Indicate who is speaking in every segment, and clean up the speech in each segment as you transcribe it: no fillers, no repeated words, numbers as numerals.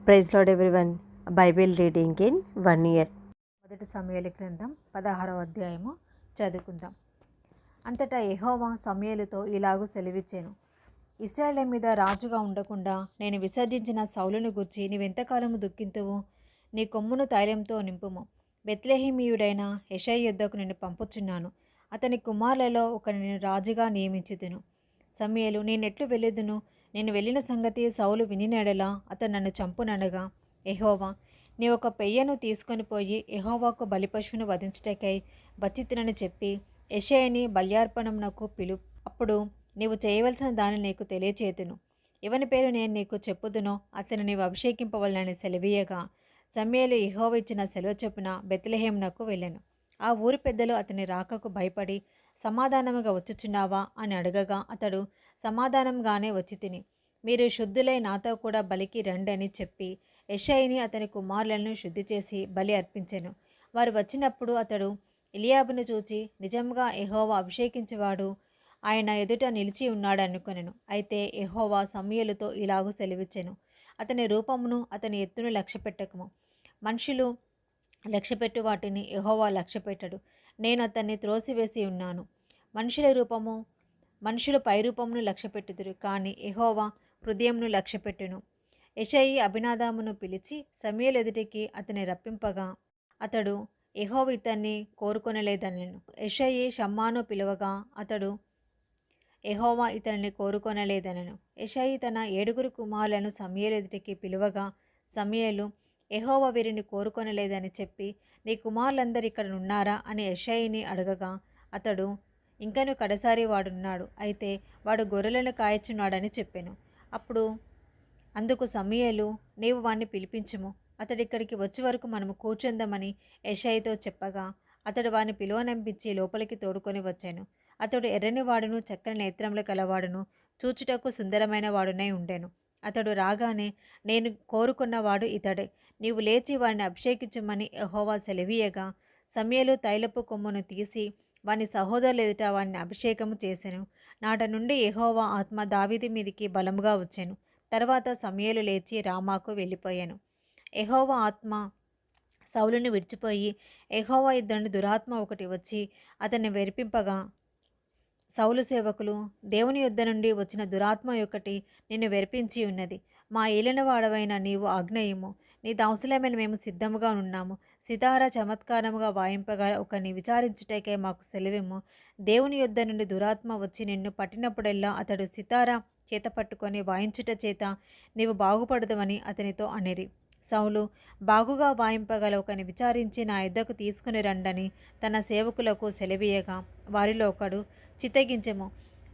Speaker 1: Praise Lord everyone. Bible reading in 1 year.
Speaker 2: మొదటి సమూయేలు గ్రంథం 16వ అధ్యాయము చదువుకుందాం. అంతటా యెహోవా సమూయేలుతో ఇలాగు సెలవిచ్చెను, ఇశ్రాయేలు మీద రాజుగా ఉండకుండా నేను విసర్జించిన సౌలును గూర్చి నీవెంతకాలము దుఃఖింతువు? నీ కొమ్మును తైలంతో నింపుము. బెత్లెహేమీయుడైన యెషయి యొద్దకు నేను పంపుచున్నాను. అతని కుమారులలో ఒకని నేను రాజుగా నియమించుదును. సమూయేలు, నేనెట్లు వెళ్ళుదును? నేను వెళ్ళిన సంగతి సౌలు వినినెడల అతడు నన్ను చంపుననగా, యెహోవా, నీ ఒక పెయ్యను తీసుకొని పోయి యెహోవాకు బలిపశువును వధించుటకై వచ్చితినని చెప్పి యెషయిని బల్యార్పణమునకు అప్పుడు నీవు చేయవలసిన దాన్ని నీకు తెలియచేతును. ఎవని పేరు నేను నీకు చెప్పుదునో అతను నీవు అభిషేకింపవలనని సెలవీయగా, సమూయేలు యెహోవా ఇచ్చిన సెలవు చొప్పున బెత్లెహేమునకు వెళ్ళెను. ఆ ఊరి పెద్దలు అతని రాకకు భయపడి, సమాధానముగా వచ్చుచున్నావా అని అడగగా, అతడు సమాధానంగానే వచ్చి తిని, మీరు శుద్ధులై నాతో కూడా బలికి రండి అని చెప్పి యెషయిని అతని కుమారులను శుద్ధి చేసి బలి అర్పించెను. వారు వచ్చినప్పుడు అతడు ఎలియాబును చూచి, నిజంగా యెహోవా అభిషేకించేవాడు ఆయన ఎదుట నిలిచి ఉన్నాడు అనుకొనెను. అయితే యెహోవా సమూయేలుతో ఇలాగూ సెలవిచ్చెను, అతని రూపమును అతని ఎత్తును లక్ష్యపెట్టకుము. మనుషులు లక్ష్యపెట్టు వాటిని యెహోవా లక్ష్యపెట్టడు. నేను అతన్ని త్రోసివేసి ఉన్నాను. మనుషులు పైరూపమును లక్ష్యపెట్టుదురు, కానీ యెహోవా హృదయమును లక్ష్యపెట్టును. యెషయి అబీనాదాబును పిలిచి సమూయేలు ఎదుటికి అతని రప్పింపగా, అతడు యెహోవా ఇతన్ని కోరుకొనలేదనెను. యెషయి షమ్మాను పిలువగా, అతడు యెహోవా ఇతనిని కోరుకొనలేదనెను. యెషయి తన 7 కుమారులను సమూయేలు ఎదుటికి పిలువగా, సమూయేలు, యెహోవా వీరిని కోరుకొనలేదని చెప్పి, నీ కుమారులందరూ ఇక్కడ ఉన్నారా అని యెషయిని అడగగా, అతడు, ఇంకను కడసారి వాడున్నాడు, అయితే వాడు గొర్రెలను కాయచున్నాడని చెప్పెను. అందుకు సమూయేలు, నీవు వాణ్ణి పిలిపించుము, అతడిక్కడికి వచ్చే వరకు మనము కూర్చుందామని యెషయితో చెప్పగా, అతడు వాని పిలువనంపించి లోపలికి తోడుకొని వచ్చాను. అతడు ఎర్రని వాడును, చక్కని నేత్రములు కలవాడును, చూచుటకు సుందరమైన వాడునై ఉండెను. అతడు రాగానే, నేను కోరుకున్నవాడు ఇతడే, నీవు లేచి వాడిని అభిషేకించుమని యెహోవా సెలవీయగా, సమూయేలు తైలపు కొమ్మును తీసి వాని సహోదరుల ఎదుట వాడిని అభిషేకము చేసెను. నాట నుండి యెహోవా ఆత్మ దావీదు మీదికి బలముగా వచ్చెను. తర్వాత సమూయేలు లేచి రామాకు వెళ్ళిపోయాను. యెహోవా ఆత్మ సౌలుని విడిచిపోయి, యెహోవా యుద్ధ నుండి దురాత్మ ఒకటి వచ్చి అతన్ని వెరిపింపగా, సౌలు సేవకులు, దేవుని యుద్ధ నుండి వచ్చిన దురాత్మ ఒకటి నిన్ను వెరిపించి ఉన్నది. మా ఏలినవాడవైన నీవు ఆజ్ఞయిమ్ము, నీ దాసులమైన మేము సిద్ధముగా ఉన్నాము. సితార చమత్కారముగా వాయింపగా ఒకని విచారించుటకే మాకు సెలవిమ్ము. దేవుని యుద్ధ నుండి దురాత్మ వచ్చి నిన్ను పట్టినప్పుడెల్లా అతడు సితార చేత పట్టుకొని వాయించుట చేత నీవు బాగుపడదువని అతనితో అనిరి. సౌలు, బాగుగా వాయింపగల ఒకని విచారించి నా యుద్ధకు తీసుకుని రండని తన సేవకులకు సెలవీయగా, వారిలో ఒకడు, చిత్తగించెము,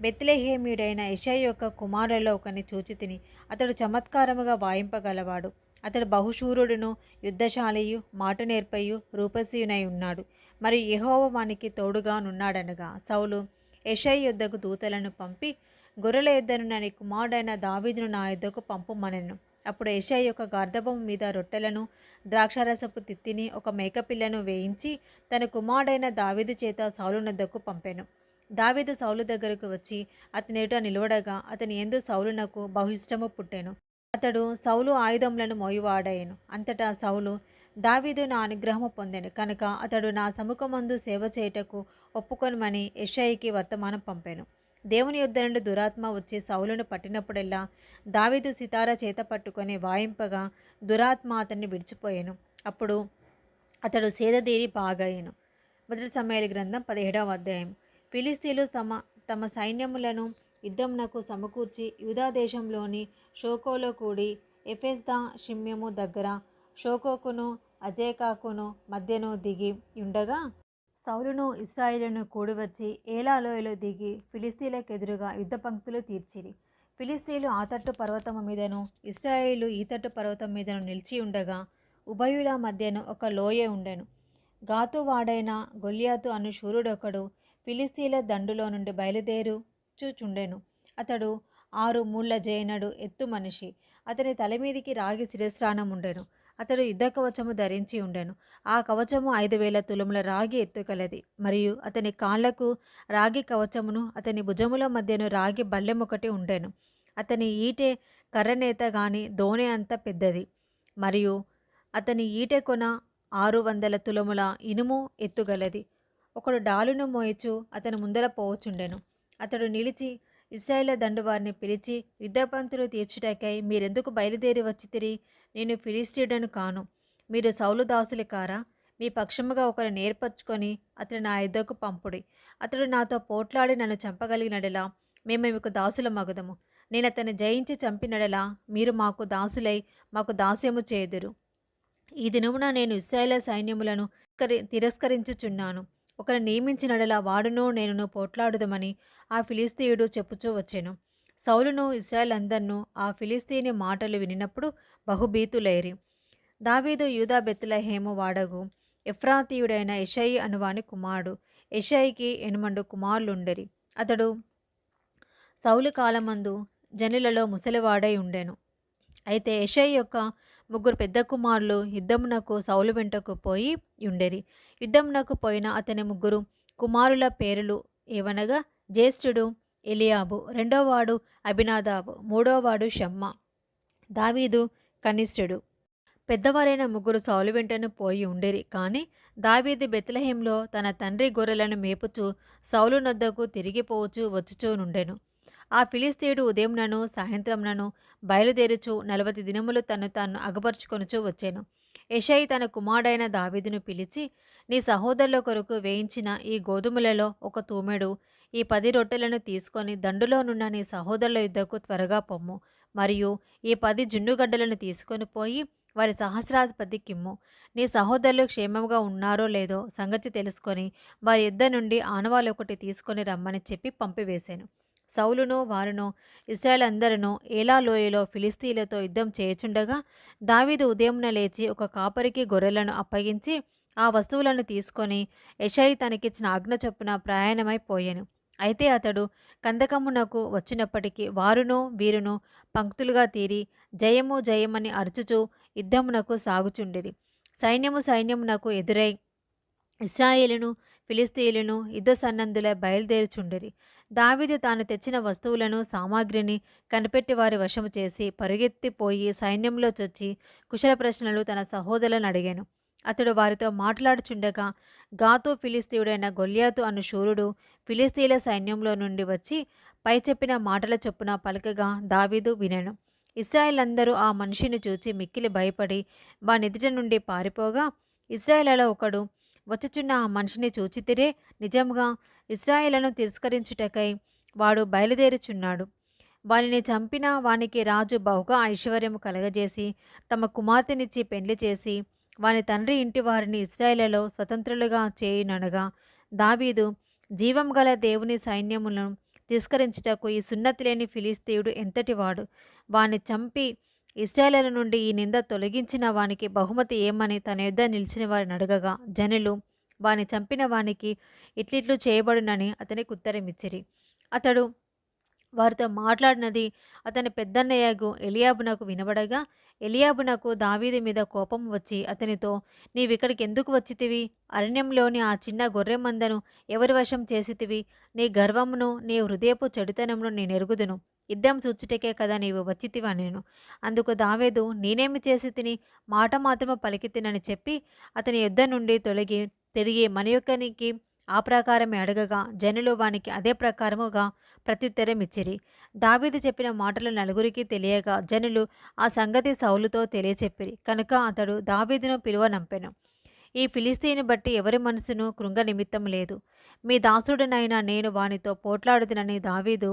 Speaker 2: బెత్లెహేమీయుడైన యెషయి యొక్క కుమారులలో ఒకని చూచితిని. అతడు చమత్కారముగా వాయింపగలవాడు. అతడు బహుశూరుడును, యుద్ధశాలియు, మాట నేర్పయు, రూపసియునై ఉన్నాడు. మరి యెహోవా వానికి తోడుగా నున్నాడనగా, సౌలు యెషయి యొద్దకు దూతలను పంపి, గొర్రెల యొద్దనున్న నీ కుమారుడైన దావీదును నా యొద్దకు పంపుమనెను. అప్పుడు యెషయి ఒక గర్దభము మీద రొట్టెలను, ద్రాక్షారసపు తిత్తిని, ఒక మేకపిల్లను వేయించి తన కుమారుడైన దావీదు చేత సౌలునొద్దకు పంపెను. దావీదు సౌలు దగ్గరకు వచ్చి అతని ఎదుట నిలవడగా, అతని యందు సౌలునకు బహు ఇష్టము పుట్టెను. అతడు సౌలు ఆయుధములను మోయువాడాయెను. అంతటా సౌలు, దావీదు నా అనుగ్రహము పొందెను కనుక అతడు నా సముఖమందు సేవ చేయుటకు ఒప్పుకొనమని యెషయికి వర్తమానం పంపెను. దేవుని యుద్ధ నుండి దురాత్మ వచ్చి సౌలును పట్టినప్పుడెల్లా దావీదు సితార చేత పట్టుకొని వాయింపగా దురాత్మ అతన్ని విడిచిపోయాను. అప్పుడు అతడు సేదదీరి బాగయ్యెను. మొదటి సమూయేలు గ్రంథం 17వ అధ్యాయం. ఫిలిష్తీయులు తమ సైన్యములను యుద్ధమునకు సమకూర్చి యూదా దేశంలోని షోకోలో కూడి ఎఫెస్దా షిమ్యము దగ్గర షోకోకును అజేకాకును మధ్యను దిగి ఉండగా, సౌలును ఇశ్రాయేలును కూడివచ్చి ఏలా లోయలో దిగి ఫిలిష్తీయులకెదురుగా యుద్ధ పంక్తులు తీర్చిరి. ఫిలిష్తీయులు ఆ తట్టు పర్వతము మీదను, ఇశ్రాయేలు ఈ తట్టు పర్వతం మీదను నిలిచి ఉండగా, ఉభయుల మధ్యను ఒక లోయ ఉండెను. గాతు వాడైన గొల్యాతు అను శూరుడొకడు ఫిలిష్తీయుల దండులో నుండి బయలుదేరుచుచుండెను. అతడు 6 మూళ్ళ జేయనడు ఎత్తు మనిషి. అతని తలమీదికి రాగి శిరస్త్రాణం ఉండెను. అతడు యుద్ధ కవచము ధరించి ఉండెను. ఆ కవచము 5,000 తులముల రాగి ఎత్తుగలది. మరియు అతని కాళ్లకు రాగి కవచమును, అతని భుజముల మధ్యను రాగి బల్లెమొకటి ఉండెను. అతని ఈటె కర్రనేత గాని దోణె అంత పెద్దది. మరియు అతని ఈటె కొన 600 తులముల ఇనుము ఎత్తుగలది. ఒకడు డాలును మోయచు అతని ముందర పోవచుండెను. అతడు నిలిచి ఇశ్రాయేలు దండువారిని పిలిచి, యుద్ధపంతులు తీర్చుటకై మీరెందుకు బయలుదేరి వచ్చితిరి? నేను ఫిలిష్తీయుడను కాను. మీరు సౌలు దాసులు కారా? మీ పక్షముగా ఒకరిని ఏర్పరచుకొని అతడు నా యుద్ధకు పంపుడి. అతడు నాతో పోట్లాడి నన్ను చంపగలిగినడలా మేము మీకు దాసుల మగుదము. నేను అతన్ని జయించి చంపినడలా మీరు మాకు దాసులై మాకు దాస్యము చేయుదురు. ఈ దినమున నేను ఇశ్రాయేలు సైన్యములను తిరస్కరించుచున్నాను. ఒకరు నియమించినడలా వాడును నేనును పోట్లాడుదమని ఆ ఫిలిస్తీయుడు చెప్పుచూ వచ్చెను. సౌలును ఇశ్రాయేలందరినూ ఆ ఫిలిస్తీయుని మాటలు వినినప్పుడు బహుభీతులైరి. దావీదు యూదా బెత్లెహేము వాడగు ఎఫ్రాతీయుడైన యెషయి అనువాని కుమారుడు. యెషయికి 8 కుమారులుండిరి. అతడు సౌలు కాలమందు జనులలో ముసలివాడై ఉండెను. అయితే యెషయి యొక్క 3 పెద్ద కుమారులు యుద్ధమునకు సౌలు వెంటకు పోయి ఉండెరి. యుద్ధమునకు పోయిన అతని 3 కుమారుల పేరులు ఏవనగా, జ్యేష్ఠుడు ఎలియాబు, రెండోవాడు అబినాదాబు, మూడోవాడు షమ్మా. దావీదు కనిష్ఠుడు. పెద్దవారైన 3 సౌలు వెంటను పోయి ఉండేరి. కానీ దావీదు బెత్లెహేంలో తన తండ్రి గొర్రెలను మేపుచూ సౌలు నొద్దకు తిరిగిపోవచ్చు వచ్చుచూ నుండెను. ఆ ఫిలిస్తీయుడు ఉదయంనను సాయంత్రంనను బయలుదేరుచు 40 దినములు తను తాను అగపరుచుకొనుచూ వచ్చాను. యెషయి తన కుమారుడైన దావీదును పిలిచి, నీ సహోదరుల కొరకు వేయించిన ఈ గోధుమలలో ఒక తూమెడు ఈ 10 రొట్టెలను తీసుకొని దండులోనున్న నీ సహోదరుల యుద్ధకు త్వరగా పొమ్ము. మరియు ఈ 10 జున్నుగడ్డలను తీసుకొని పోయి వారి సహస్రాధిపతికిమ్ము. నీ సహోదరులు క్షేమంగా ఉన్నారో లేదో సంగతి తెలుసుకొని వారి యుద్ధ నుండి ఆనవాలు ఒకటి తీసుకొని రమ్మని చెప్పి పంపివేశాను. సౌలును వారును ఇశ్రాయేలందరూ ఏలా లోయలో ఫిలిస్తీయులతో యుద్ధం చేయుచుండగా దావీదు ఉదయమున లేచి ఒక కాపరికి గొర్రెలను అప్పగించి ఆ వస్తువులను తీసుకొని యెషయి తనకిచ్చిన ఆజ్ఞ చొప్పున ప్రయాణమైపోయాను. అయితే అతడు కందకమునకు వచ్చినప్పటికీ వారును వీరును పంక్తులుగా తీరి జయము జయమని అరుచుచూ యుద్ధమునకు సాగుచుండిరి. సైన్యమునకు ఎదురై ఇశ్రాయేలును ఫిలిస్తీయులను యుద్ధ సన్నద్ధులై బయలుదేరుచుండిరి. దావీదు తాను తెచ్చిన వస్తువులను సామాగ్రిని కనిపెట్టి వారి వశము చేసి పరుగెత్తిపోయి సైన్యంలో చొచ్చి కుశల ప్రశ్నలు తన సహోదరులను అడిగాను. అతడు వారితో మాట్లాడుచుండగా గాతు ఫిలిస్తీయుడైన గొల్యాతు అను శూరుడు ఫిలిస్తీయుల సైన్యంలో నుండి వచ్చి పై చెప్పిన మాటల చొప్పున పలకగా దావీదు వినెను. ఇశ్రాయేలందరూ ఆ మనిషిని చూచి మిక్కిలి భయపడి వానిెదుట నుండి పారిపోగా, ఇశ్రాయేలులో ఒకడు వచ్చుచున్న ఆ మనిషిని చూచితిరే, నిజంగా ఇశ్రాయేలును తిరస్కరించుటకై వాడు బయలుదేరుచున్నాడు. వానిని చంపిన వానికి రాజు బహుగా ఐశ్వర్యము కలగజేసి తమ కుమార్తెనిచ్చి పెండ్లి చేసి వాని తండ్రి ఇంటి వారిని ఇశ్రాయేలులో స్వతంత్రులుగా చేయుననగా, దావీదు జీవం గల దేవుని సైన్యములను తిరస్కరించుటకు ఈ సున్నతి లేని ఫిలిస్తీయుడు ఎంతటివాడు? వాని చంపి ఇశ్రాయేలు నుండి ఈ నింద తొలగించిన వానికి బహుమతి ఏమని తన యుద్ధ నిలిచిన వారిని అడగగా, జనులు వాని చంపిన వానికి ఇట్లిట్లు చేయబడునని అతనికి ఉత్తరమిచ్చిరి. అతడు వారితో మాట్లాడినది అతని పెద్దన్నయ్యగు ఎలియాబునకు వినబడగా, ఎలియాబునకు దావీదు మీద కోపం వచ్చి అతనితో, నీవిక్కడికి ఎందుకు వచ్చితివి? అరణ్యంలోని ఆ చిన్న గొర్రె మందను ఎవరి వశం చేసితివి? నీ గర్వమును నీ హృదయపు చెడుతనమును నేనెరుగుదును. యుద్ధం చూచుటకే కదా నీవు వచ్చితివా నేను. అందుకు దావీదు, నేనేమి చేసి తిని? మాట మాత్రము పలికి తినని చెప్పి అతని యుద్ధ నుండి తిరిగి మనయొక్కనికి ఆ ప్రకారమే అడగగా, జనులు వానికి అదే ప్రకారముగా ప్రత్యుత్తరం ఇచ్చిరి. దావీదు చెప్పిన మాటలు నలుగురికి తెలియగా జనులు ఆ సంగతి సౌలుతో తెలియచెప్పిరి. కనుక అతడు దావీదును పిలువనంపెను. ఈ ఫిలిస్తీయుని బట్టి ఎవరి మనసును కృంగ నిమిత్తం లేదు. మీ దాసుడనైనా నేను వానితో పోట్లాడుదునని దావీదు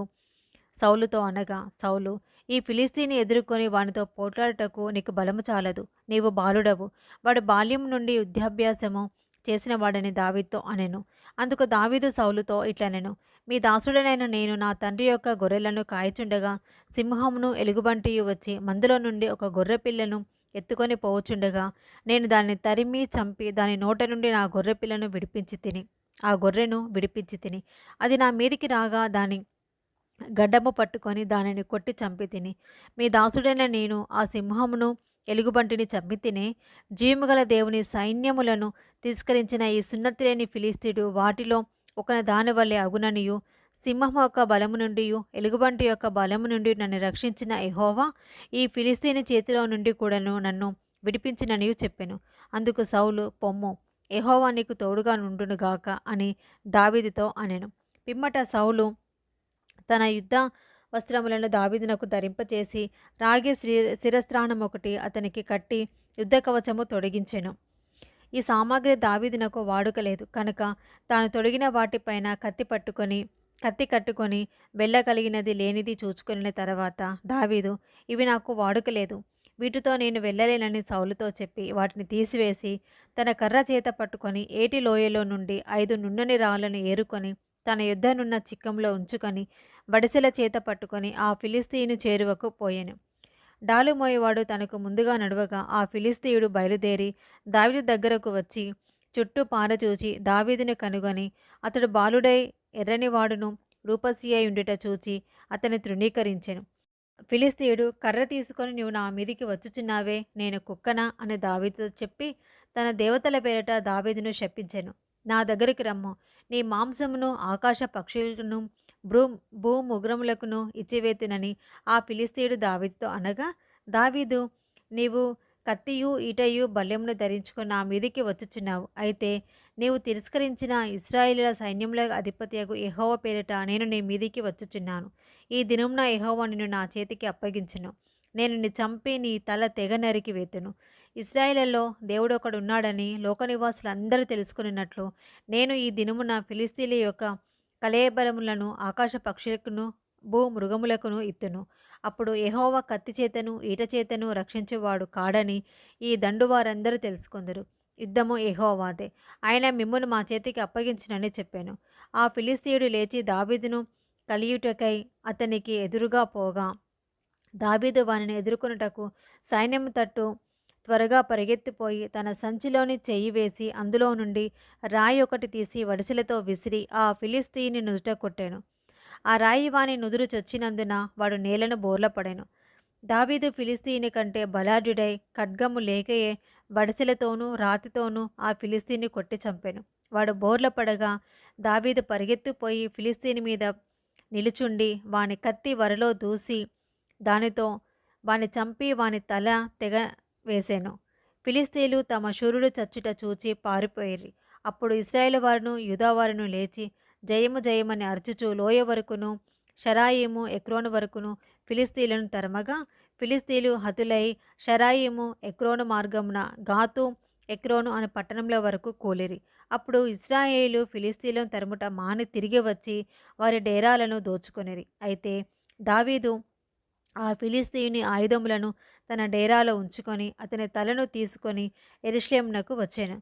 Speaker 2: సౌలుతో అనగా, సౌలు, ఈ ఫిలిస్తీని ఎదుర్కొని వానితో పోట్లాడుటకు నీకు బలము చాలదు. నీవు బాలుడవు. వాడు బాల్యం నుండి యుద్ధాభ్యాసము చేసిన వాడని దావీదుతో అనెను. అందుకు దావీదు సౌలుతో ఇట్లనెను, మీ దాసుడనైన నేను నా తండ్రి యొక్క గొర్రెలను కాయచుండగా సింహమును ఎలుగుబంటియు వచ్చి మందులో నుండి ఒక గొర్రె పిల్లను ఎత్తుకొని పోవచుండగా నేను దాన్ని తరిమి చంపి దాని నోట నుండి నా గొర్రె పిల్లను ఆ గొర్రెను విడిపించి తిని. అది నా మీదికి రాగా దాని గడ్డము పట్టుకొని దానిని కొట్టి చంపి తిని. మీ దాసుడైన నేను ఆ సింహమును ఎలుగుబంటిని చంపి తినే. జీవముగల దేవుని సైన్యములను తిరస్కరించిన ఈ సున్నతి లేని ఫిలిస్తీయుడు వాటిలో ఒక దాని వల్లే అగుననియు, సింహం యొక్క బలము నుండి ఎలుగుబంటి యొక్క బలము నుండి నన్ను రక్షించిన యెహోవా ఈ ఫిలిస్తీని చేతిలో నుండి కూడాను నన్ను విడిపించిననియు చెప్పెను. అందుకు సౌలు, పొమ్ము, యెహోవా నీకు తోడుగా నుండునుగాక అని దావీదుతో అనెను. పిమ్మట సౌలు తన యుద్ధ వస్త్రములను దావీదునకు ధరింపచేసి రాగి శిరస్త్రాణం ఒకటి అతనికి కట్టి యుద్ధ కవచము తొడిగించెను. ఈ సామాగ్రి దావీదునకు వాడుక లేదు కనుక తాను తొడిగిన వాటిపైన కత్తి కట్టుకొని వెళ్ళగలిగినది లేనిది చూచుకొనిన తర్వాత దావీదు, ఇవి నాకు వాడుక లేదు, వీటితో నేను వెళ్ళలేనని సౌలుతో చెప్పి వాటిని తీసివేసి తన కర్ర చేత పట్టుకొని ఏటి లోయలో నుండి 5 నున్నని రాళ్లను ఏరుకొని తన యుద్ధనున్న చిక్కంలో ఉంచుకొని బడిసెల చేత పట్టుకొని ఆ ఫిలిస్తీయుని చేరువకు పోయెను. డాలు మోయేవాడు తనకు ముందుగా నడవగా ఆ ఫిలిస్తీయుడు బయలుదేరి దావీదు దగ్గరకు వచ్చి చుట్టూ పారచూచి దావీదును కనుగొని అతడు బాలుడై ఎర్రనివాడును రూపసి అయి ఉండుట చూచి అతని తృణీకరించెను. ఫిలిస్తీయుడు, కర్ర తీసుకొని నీవు నా మీదికి వచ్చుచున్నావే, నేను కుక్కనా అని దావీదుతో చెప్పి తన దేవతల పేరట దావీదును శపించెను. నా దగ్గరికి రమ్ము, నీ మాంసమును ఆకాశ పక్షులకును భూముగ్రములకును ఇచ్చివేతునని ఆ ఫిలిస్తీయుడు దావీదుతో అనగా, దావీదు, నీవు కత్తియు ఈటయు బల్లెమును ధరించుకొని నా మీదికి వచ్చుచున్నావు. అయితే నీవు తిరస్కరించిన ఇశ్రాయేలుల సైన్యముల అధిపతియగు యెహోవా పేరిట నేను నీ మీదికి వచ్చుచున్నాను. ఈ దినమున యెహోవా నిన్ను నా చేతికి అప్పగించును. నేను నీ చంపి నీ తల తెగ నరికి వేతును. ఇశ్రాయేలులో దేవుడొకడున్నాడని లోకనివాసులందరూ తెలుసుకున్నట్లు నేను ఈ దినమున ఫిలిస్తీన్ల యొక్క కళేబరములను ఆకాశ పక్షులకును భూమృగములకును ఇత్తును. అప్పుడు యెహోవా కత్తి చేతను ఈట చేతను రక్షించువాడు కాడని ఈ దండు వారందరూ తెలుసుకుందరు. యుద్ధము యెహోవాదే, ఆయన మిమ్మును మా చేతికి అప్పగించునని చెప్పాను. ఆ ఫిలిస్తీయుడు లేచి దావీదును కలియుటకై అతనికి ఎదురుగా పోగా దావీదు వానిని ఎదుర్కొనుటకు సైన్యము తట్టు త్వరగా పరిగెత్తిపోయి తన సంచిలోని చెయ్యి వేసి అందులో నుండి రాయి ఒకటి తీసి వడిసెలతో విసిరి ఆ ఫిలిస్తీయుని నుదుట కొట్టాను. ఆ రాయి వాని నుదురు చొచ్చినందున వాడు నేలను బోర్లపడెను. దావీదు ఫిలిస్తీయుని కంటే బలాఢ్యుడై ఖడ్గము లేకయే వడిసెలతోనూ రాతితోనూ ఆ ఫిలిస్తీని కొట్టి చంపాను. వాడు బోర్ల పడగా దావీదు పరిగెత్తిపోయి ఫిలిస్తీని మీద నిలుచుండి వాని కత్తి వరలో దూసి దానితో వాని చంపి వాని తల తెగ వేసెను. ఫిలిస్తీన్లు తమ శూరుడు చచ్చుట చూచి పారిపోయిరి. అప్పుడు ఇశ్రాయేలు వారును యూదావారును లేచి జయము జయమని అరుచుచు లోయ వరకును షరాయిము ఎక్రోను వరకును ఫిలిస్తీన్లను తరమగా ఫిలిస్తీన్లు హతులై షరాయిము ఎక్రోను మార్గమున గాతు ఎక్రోను అనే పట్టణంల వరకు కూలిరి. అప్పుడు ఇశ్రాయేలు ఫిలిస్తీన్లను తరుముట మాని తిరిగి వచ్చి వారి డేరాలను దోచుకొనిరి. అయితే దావీదు ఆ ఫిలిస్తీయుని ఆయుధములను తన డేరాలో ఉంచుకొని అతని తలను తీసుకొని యెరూషలేమునకు వచ్చాను.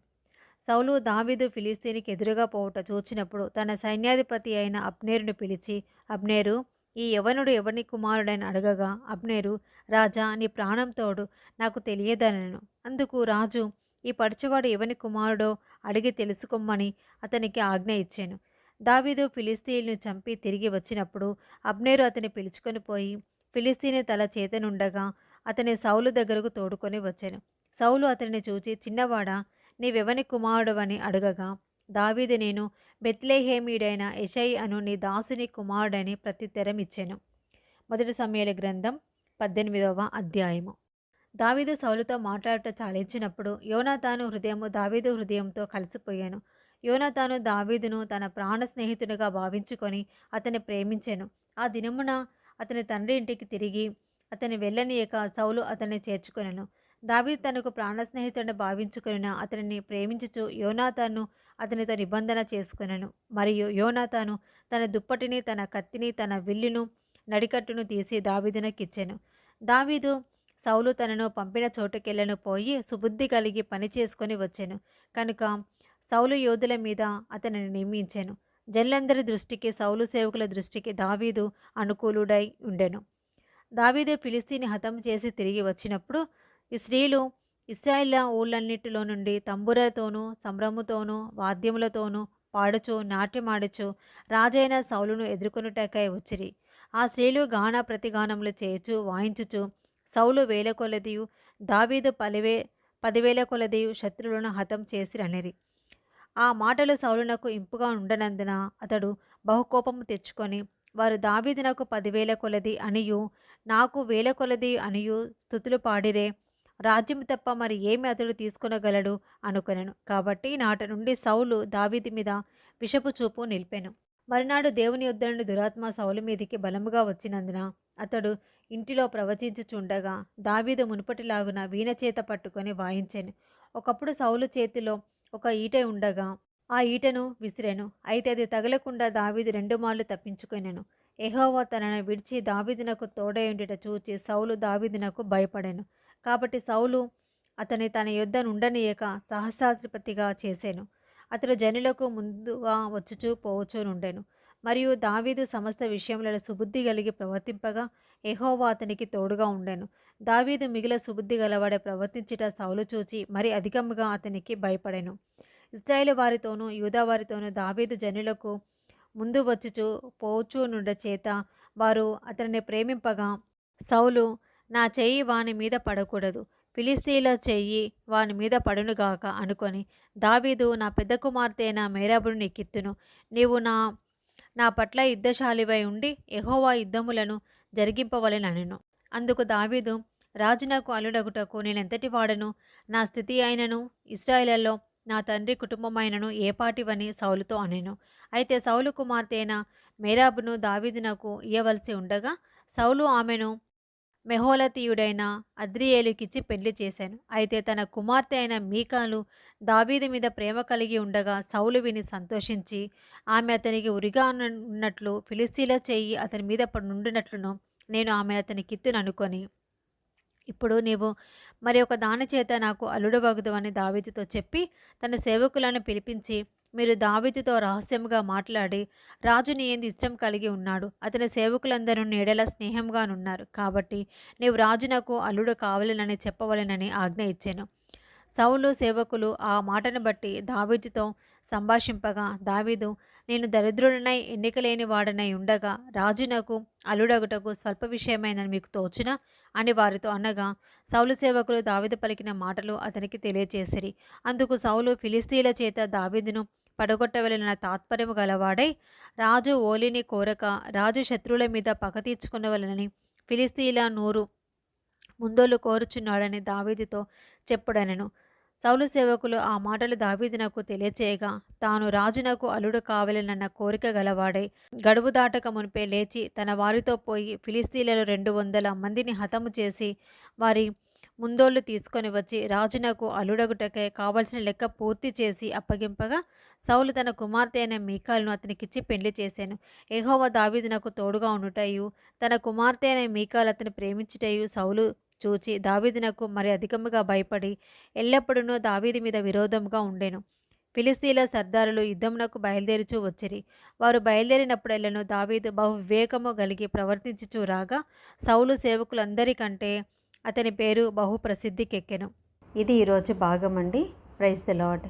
Speaker 2: సౌలు దావీదు ఫిలిస్తీనికి ఎదురుగా పోవుట చూచినప్పుడు తన సైన్యాధిపతి అయిన అబ్నేరును పిలిచి, అబ్నేరు, ఈ యవనుడు ఎవని కుమారుడని అడగగా అబ్నేరు, రాజా, నీ ప్రాణం తోడు నాకు తెలియదనెను. అందుకు రాజు, ఈ పడుచువాడు ఎవని కుమారుడో అడిగి తెలుసుకొమ్మని అతనికి ఆజ్ఞ ఇచ్చాను. దావీదు ఫిలిస్తీయులను చంపి తిరిగి వచ్చినప్పుడు అబ్నేరు అతని పిలుచుకొని పోయి ఫిలిస్తీని తల చేతనుండగా అతని సౌలు దగ్గరకు తోడుకొని వచ్చాను. సౌలు అతనిని చూచి, చిన్నవాడా, నీవెవని కుమారుడవని అడగగా దావీదు, నేను బెత్లెహేమీయుడైన యెషయి అను నీ దాసుని కుమారుడని ప్రత్యుత్తరం ఇచ్చాను. 1 సమూయేలు గ్రంథం 18వ అధ్యాయము. దావీదు సౌలుతో మాట్లాడుట చాలించినప్పుడు యోనాతాను హృదయము దావీదు హృదయంతో కలిసిపోయాను. యోనాతాను దావీదును తన ప్రాణ స్నేహితునిగా భావించుకొని అతన్ని ప్రేమించెను. ఆ దినమున అతని తండ్రి ఇంటికి తిరిగి అతని వెళ్ళనీయక సౌలు అతన్ని చేర్చుకొనెను. దావీదు తనకు ప్రాణ స్నేహితుడిని భావించుకొనిన అతనిని ప్రేమించుచు యోనాతాను అతనితో నిబంధన చేసుకొనెను. మరియు యోనాతాను తన దుప్పటిని, తన కత్తిని, తన విల్లును, నడికట్టును తీసి దావీదునకిచ్చెను. దావీదు సౌలు తనను పంపిన చోటుకెళ్ళను పోయి సుబుద్ధి కలిగి పని చేసుకొని వచ్చెను కనుక సౌలు యోధుల మీద అతనిని నియమించెను. జనులందరి దృష్టికి, సౌలు సేవకుల దృష్టికి దావీదు అనుకూలుడై ఉండెను. దావీదు ఫిలిస్తీని హతం చేసి తిరిగి వచ్చినప్పుడు ఈ స్త్రీలు ఇశ్రాయేళ్ల ఊళ్ళన్నిటిలో నుండి తంబురతోనూ సంభ్రముతోనూ వాద్యములతోనూ పాడుచు నాట్యమాడుచు రాజైన సౌలును ఎదుర్కొనుటకై వచ్చిరి. ఆ స్త్రీలు గాన ప్రతిగానములు చేయుచు వాయించుచు సౌలు వేల కొలదియు దావీదు 10,000 కొలదియు శత్రువులను హతం చేసిరనిరి. ఆ మాటలు సౌలునకు ఇంపుగా ఉండనందున అతడు బహుకోపము తెచ్చుకొని, వారు దావీదునకు 10,000 కొలది అనియు నాకు 1,000 కొలది అనియు స్తుతులు పాడిరే, రాజ్యం తప్ప మరి ఏమి అతడు తీసుకొనగలడు అనుకొనెను. కాబట్టి నాటి నుండి సౌలు దావీదు మీద విషపు చూపు నిలిపెను. మరునాడు దేవుని యొద్ద నుండి దురాత్మ సౌలు మీదికి బలముగా వచ్చినందున అతడు ఇంటిలో ప్రవచించుచుండగా దావీదు మునుపటిలాగున వీణ చేత పట్టుకొని వాయించెను. ఒకప్పుడు సౌలు చేతిలో ఒక ఈట ఉండగా ఆ ఈటను విసిరెను. అయితే అది తగలకుండా దావీదు 2 మార్లు తప్పించుకొనెను. యెహోవా తనను విడిచి దావీదునకు తోడయుండుట చూచి సౌలు దావీదునకు భయపడెను. కాబట్టి సౌలు అతని తన యొద్ద నుండనీయక సహస్రాధిపతిగా చేసెను. అతడు జనులకు ముందుగా వచ్చుచూ పోవచ్చు నుండెను. మరియు దావీదు సమస్త విషయములలో సుబుద్ధి కలిగి ప్రవర్తింపగా యెహోవా అతనికి తోడుగా ఉండెను. దావీదు మిగిల సుబుద్ధి గలవాడే ప్రవర్తించుట సౌలు చూచి మరి అధికముగా అతనికి భయపడెను. ఇశ్రాయేలు వారితోనూ యూదా వారితోనూ దావీదు జనులకు ముందు వచ్చుచూ పోవచ్చు నుండ చేత వారు అతనిని ప్రేమింపగా సౌలు నా చెయ్యి వాని మీద పడకూడదు, ఫిలిస్తీయుల చెయ్యి వాని మీద పడునుగాక అనుకొని దావీదు నా పెద్ద కుమార్తె అయిన మేరబును నీకిత్తును, నీవు నా నా పట్ల యుద్ధశాలివై ఉండి యెహోవా యుద్ధములను జరిగింపవలెననెను. అందుకు దావీదు రాజు నాకు అల్లుడగుటకు నేనెంతటి వాడను, నా స్థితి అయినను ఇశ్రాయేలులో నా తండ్రి కుటుంబమైనను ఏపాటివని సౌలుతో అనెను. అయితే సౌలు కుమార్తె అయిన మేరాబును దావీదునకు ఇయ్యవలసి ఉండగా సౌలు ఆమెను మెహోలతీయుడైన అద్రియేలుకిచ్చి పెళ్లి చేశాను. అయితే తన కుమార్తె అయిన మీకాలు దావీదు మీద ప్రేమ కలిగి ఉండగా సౌలు విని సంతోషించి ఆమె అతనికి ఉరిగా ఉన్నట్లు ఫిలిస్తీన్ల చెయ్యి అతని మీద నుండినట్లును నేను ఆమెను అతనికిత్తును అనుకొని ఇప్పుడు నీవు మరి ఒక దాని చేత నాకు అల్లుడవగుదువని దావీదుతో చెప్పి తన సేవకులను పిలిపించి మీరు దావీదుతో రహస్యముగా మాట్లాడి రాజు నీ యందు ఇష్టం కలిగి ఉన్నాడు, అతని సేవకులందరూ నీ ఎడల స్నేహంగానున్నారు, కాబట్టి నీవు రాజునకు అల్లుడు కావాలనని చెప్పవలెనని ఆజ్ఞ ఇచ్చెను. సౌలు సేవకులు ఆ మాటను బట్టి దావీదుతో సంభాషింపగా దావీదు నేను దరిద్రుడనై ఎన్నికలేని వాడనై ఉండగా రాజునకు అల్లుడగుటకు స్వల్ప విషయమైనని మీకు తోచునా అని వారితో అనగా సౌలు సేవకులు దావీదు పలికిన మాటలు అతనికి తెలియచేసిరి. అందుకు సౌలు ఫిలిస్తీన్ల చేత దావీదును పడగొట్టవలెనన్న తాత్పర్యము గలవాడై రాజు ఓలిని కోరక రాజు శత్రువుల మీద పగ తీర్చుకునవలెనని ఫిలిస్తీన్ల నూరు ముందోలు కోరుచున్నాడని దావీదుతో చెప్పుడనెను. సౌలు సేవకులు ఆ మాటలు దావీదునకు తెలియచేయగా తాను రాజునకు అల్లుడు కావాలనన్న కోరిక గలవాడై గడువు దాటక మునిపే లేచి తన వారితో పోయి ఫిలిస్తీన్లలో 200 మందిని హతము చేసి వారి ముందోళ్లు తీసుకొని వచ్చి రాజునకు అల్లుడగుటకై కావలసిన లెక్క పూర్తి చేసి అప్పగింపగా సౌలు తన కుమార్తె అయిన మీకాలును అతనికిచ్చి పెళ్లి చేశాను. యెహోవా దావీదునకు తోడుగా ఉండుటయు తన కుమార్తె అయిన మీకాలు అతని ప్రేమించుటయు సౌలు చూచి దావీదునకు మరి అధికముగా భయపడి ఎల్లప్పుడూ దావీదు మీద విరోధముగా ఉండెను. ఫిలిస్తీన్ల సర్దారులు యుద్ధమునకు బయలుదేరుచూ వచ్చిరి. వారు బయలుదేరినప్పుడెల్లను దావీదు బహు వివేకము కలిగి ప్రవర్తించుచూ రాగా సౌలు సేవకులందరికంటే అతని పేరు బహు ప్రసిద్ధికెక్కెను.
Speaker 1: ఇది ఈరోజు భాగం అండి. Praise the lord.